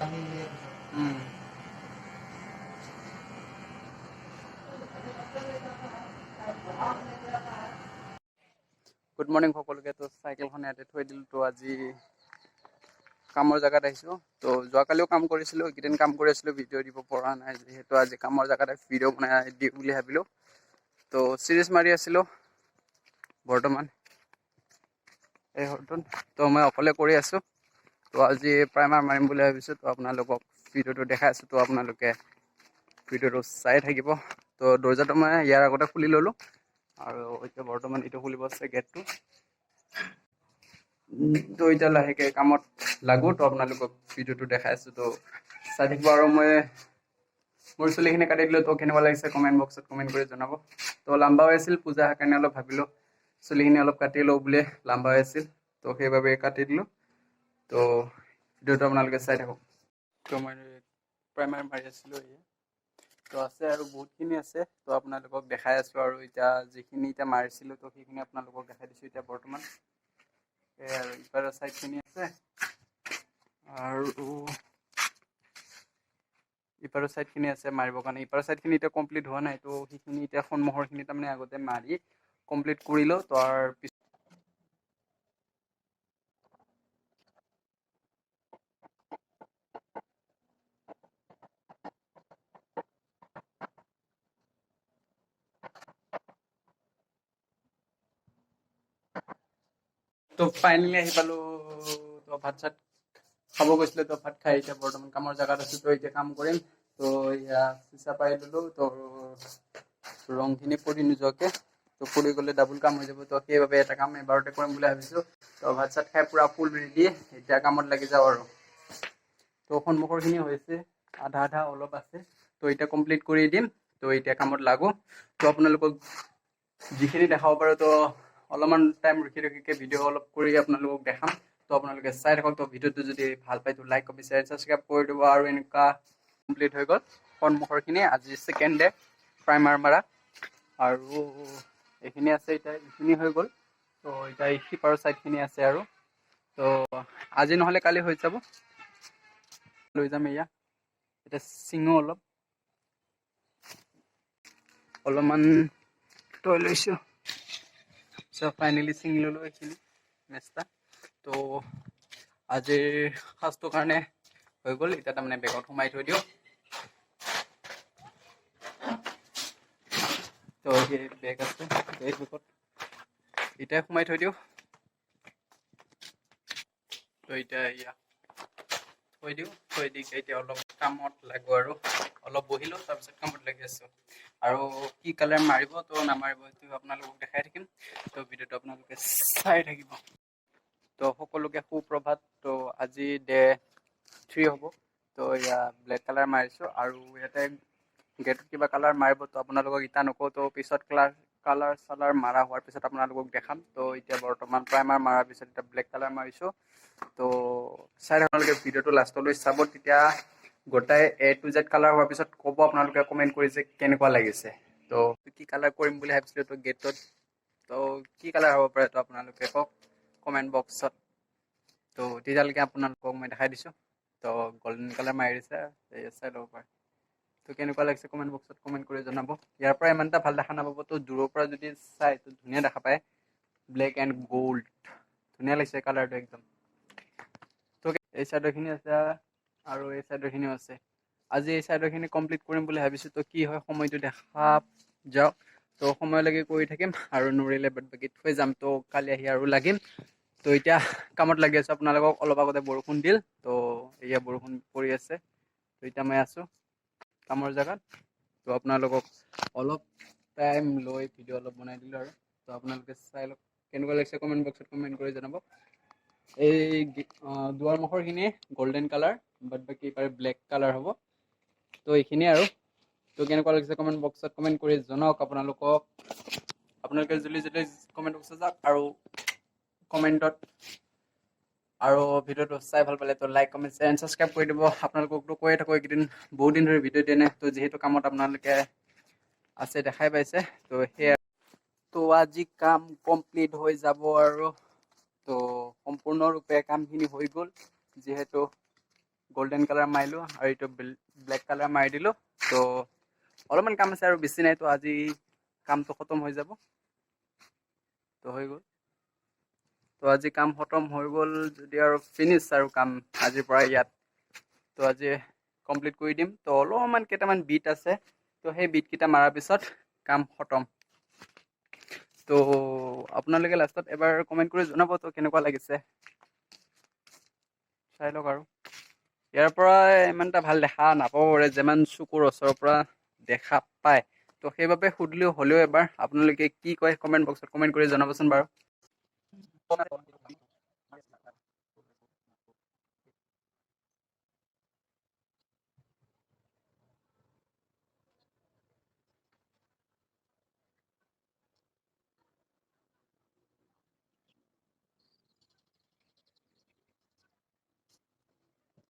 Good morning সকলোকে। তো চাইকেলখন ইয়াতে থৈ দিলোঁ। তো আজি কামৰ জেগাত আহিছোঁ। তো যোৱাকালিও কাম কৰিছিলোঁ, এইকেইদিন কাম কৰি আছিলোঁ, ভিডিঅ' দিব পৰা নাই, যিহেতু আজি কামৰ জেগাত ভিডিঅ' বনাই দিওঁ বুলি ভাবিলোঁ। তো চিৰিজ মাৰি আছিলোঁ বৰ্তমান এই ঘৰটোত। তো মই অকলে কৰি আছোঁ। তো আজি প্ৰাইমাৰ মাৰিম বুলি ভাবিছোঁ। তো আপোনালোকক ভিডিঅ'টো দেখাই আছোঁ। তো আপোনালোকে ভিডিঅ'টো চাই থাকিব। তো দৰ্জাটো মই ইয়াৰ আগতে খুলি ল'লোঁ আৰু এতিয়া বৰ্তমান এইটো খুলিব আছে গেটটো। তো এতিয়া লাহেকে কামত লাগো। তো আপোনালোকক ভিডিঅ'টো দেখাই আছোঁ। তো চাই থাকিব। আৰু মই মোৰ চুলিখিনি কাটি দিলোঁ। তো কেনেকুৱা লাগিছে কমেণ্ট বক্সত কমেণ্ট কৰি জনাব। তো লাম্বা হৈ আছিল পূজা কাৰণে অলপ ভাবিলোঁ চুলিখিনি অলপ কাটি লওঁ বুলি, লাম্বা হৈ আছিল। তো সেইবাবে কাটি দিলোঁ। তো ভিডিঅ'টো আপোনালোকে চাই থাকক। তো মই প্ৰাইমাৰ মাৰি আছিলোঁ। তো আছে আৰু বহুতখিনি আছে। তো আপোনালোকক দেখাই আছোঁ। আৰু এতিয়া যিখিনি এতিয়া মাৰিছিলোঁ তো সেইখিনি আপোনালোকক দেখাই দিছোঁ এতিয়া বৰ্তমান। আৰু ইপাৰৰ ছাইডখিনি আছে আৰু ইপাৰৰ ছাইডখিনি আছে মাৰিবৰ কাৰণে। ইপাৰৰ ছাইডখিনি এতিয়া কমপ্লিট হোৱা নাই। তো সেইখিনি এতিয়া সন্মুখৰখিনি তাৰমানে আগতে মাৰি কমপ্লিট কৰি লওঁ। তাৰপিছত তো ফাইনেলি আহি পালোঁ। তো ভাত চাত খাব গৈছিলোঁ। তো ভাত খাই এতিয়া বৰ্তমান কামৰ জেগাত আছোঁ। তো এতিয়া কাম কৰিম। তো এয়া চিচা পাৰি দিলোঁ। তো ৰংখিনি পৰি নোযোৱাকৈ, তো পৰি গ'লে ডাবুল কাম হৈ যাব। তো সেইবাবে এটা কাম এবাৰতে কৰিম বুলি ভাবিছোঁ। তো ভাত চাত খাই পূৰা ফুল ৰেডি, এতিয়া কামত লাগি যাওঁ আৰু। তো সন্মুখৰখিনি হৈছে, আধা আধা অলপ আছে। তো এতিয়া কমপ্লিট কৰি দিম। তো এতিয়া কামত লাগো। তো আপোনালোকক যিখিনি দেখাব পাৰোঁ তো অলপমান টাইম ৰখি ৰখিকে ভিডিঅ' অলপ কৰি আপোনালোকক দেখাম। তো আপোনালোকে চাই থাকক। তো ভিডিঅ'টো যদি ভাল পায় তো লাইক কমেণ্ট শ্বেয়াৰ ছাবস্ক্ৰাইব কৰি দিব। আৰু এনেকুৱা কমপ্লিট হৈ গ'ল সন্মুখৰখিনি। আজি ছেকেণ্ড ডে প্ৰাইমাৰ মাৰা। আৰু এইখিনি আছে, এতিয়া এইখিনি হৈ গ'ল। তো এতিয়া এই সিপাৰৰ ছাইডখিনি আছে আৰু। তো আজি নহ'লে কালি হৈ যাব। লৈ যাম এয়া। এতিয়া চিঙো অলপমান তই লৈছোঁ। চ' ফাইনেলি ছিঙি ল'লোঁ এইখিনি মেষ্টা। তো আজিৰ সাজটোৰ কাৰণে হৈ গ'ল। এতিয়া তাৰমানে বেগত সোমাই থৈ দিওঁ। তো সেই বেগ আছে, এই বেগত এতিয়া সোমাই থৈ দিওঁ। তো এতিয়া এয়া থৈ দিওঁ। থৈ দি এতিয়া অলপ কামত লাগো আৰু অলপ বহিলোঁ, তাৰপিছত কামত লাগি আছোঁ। আৰু কি কালাৰ মাৰিব তো নামাৰিব সেইটো আপোনালোকক দেখাই থাকিম। তো ভিডিঅ'টো আপোনালোকে চাই থাকিব। তো সকলোকে সুপ্ৰভাত। তো আজি ডে 3 হ'ব। তো এয়া ব্লেক কালাৰ মাৰিছোঁ। আৰু ইয়াতে গেটত কিবা কালাৰ মাৰিব। তো আপোনালোকক ইটা নকওঁ। তো পিছত কালাৰ চালাৰ মাৰা হোৱাৰ পিছত আপোনালোকক দেখাম। তো এতিয়া বৰ্তমান প্ৰাইমাৰ মাৰাৰ পিছত এতিয়া ব্লেক কালাৰ মাৰিছোঁ। তো চাই আপোনালোকে ভিডিঅ'টো লাষ্টলৈ চাব। তেতিয়া গোটাই A to Z কালাৰ হোৱাৰ পিছত ক'ব আপোনালোকে কমেণ্ট কৰি যে কেনেকুৱা লাগিছে। তো কি কালাৰ কৰিম বুলি ভাবিছিলোঁ তো গেটত। তো কি কালাৰ হ'ব পাৰে তো আপোনালোকে কওক কমেণ্ট বক্সত। তো তেতিয়ালৈকে আপোনালোকক মই দেখাই দিছোঁ। তো গল্ডেন কালাৰ মাৰি দিছে, এই চাই ল'ব পাৰে। তো কেনেকুৱা লাগিছে কমেণ্ট বক্সত কমেণ্ট কৰি জনাব। ইয়াৰ পৰা ইমান এটা ভাল দেখা নাপাব। তো দূৰৰ পৰা যদি চাই তো ধুনীয়া দেখা পায়। ব্লেক এণ্ড গোল্ড ধুনীয়া লাগিছে কালাৰটো একদম। তো এই চাইডৰখিনি আছে আৰু এই চাইডৰখিনিও আছে। আজি এই চাইডৰখিনি কমপ্লিট কৰিম বুলি ভাবিছোঁ। তো কি হয় সময়টো দেখা যাওক। তো সময়লৈকে কৰি থাকিম আৰু নৰিলে বাদ বাকী থৈ যাম। তো কালি আহি আৰু লাগিম। তো এতিয়া কামত লাগি আছোঁ। আপোনালোকক অলপ আগতে বৰষুণ দিল। তো এয়া বৰষুণ পৰি আছে। তো এতিয়া মই আছোঁ কামৰ জেগাত। তো আপোনালোকক অলপ টাইম লৈ ভিডিঅ' অলপ বনাই দিলোঁ আৰু। তো আপোনালোকে চাই লওক কেনেকুৱা লাগিছে কমেণ্ট বক্সত কমেণ্ট কৰি জনাব। এই দুৱাৰ মুখৰখিনি গল্ডেন কালাৰ, বাদ বাকী পাৰে ব্লেক কালাৰ হ'ব। তো এইখিনিয়ে আৰু। তো কেনেকুৱা লাগিছে কমেণ্ট বক্সত কমেণ্ট কৰি জনাওক। আপোনালোকে জল্দি কমেণ্ট বক্সত যাওক আৰু কমেণ্টত আৰু ভিডিঅ'টো চাই ভাল পালে তো like comment share and subscribe কৰি দিব। আপোনালোককতো কৈয়ে থাকোঁ এইকেইদিন বহুত দিন ধৰি ভিডিঅ' দিয়া নাই। তো যিহেতু কামত আপোনালোকে আছে দেখাই পাইছে। তো সেয়া তো আজি কাম কমপ্লিট হৈ যাব আৰু। তো সম্পূৰ্ণৰূপে কামখিনি হৈ গ'ল। যিহেতু গোল্ডেন কালাৰ মাৰিলোঁ আৰু এইটো ব্লেক কালাৰ মাৰি দিলোঁ। তো অলপমান কাম আছে আৰু বেছি নাই, তো আজি কামটো খতম হৈ যাব। তো হৈ গ'ল। তো আজি কাম খতম হৈ গ'ল যদি আৰু ফিনিছ আৰু কাম আজিৰ পৰা ইয়াত। তো আজি কমপ্লিট কৰি দিম। তো অলপমান কেইটামান বিট আছে, তো সেই বিটকেইটা মৰাৰ পিছত কাম খতম। তো আপোনালোকে লাষ্টত এবাৰ কমেণ্ট কৰি জনাব তো কেনেকুৱা লাগিছে, চাই লওক। আৰু ইয়াৰ পৰা ইমান এটা ভাল দেখা নাপাব পাৰে, যিমান চকুৰ ওচৰৰ পৰা দেখা পায়। তো সেইবাবে সুধিলেও হ'লেও এবাৰ আপোনালোকে কি কয় কমেণ্ট বক্সত কমেণ্ট কৰি জনাবচোন বাৰু।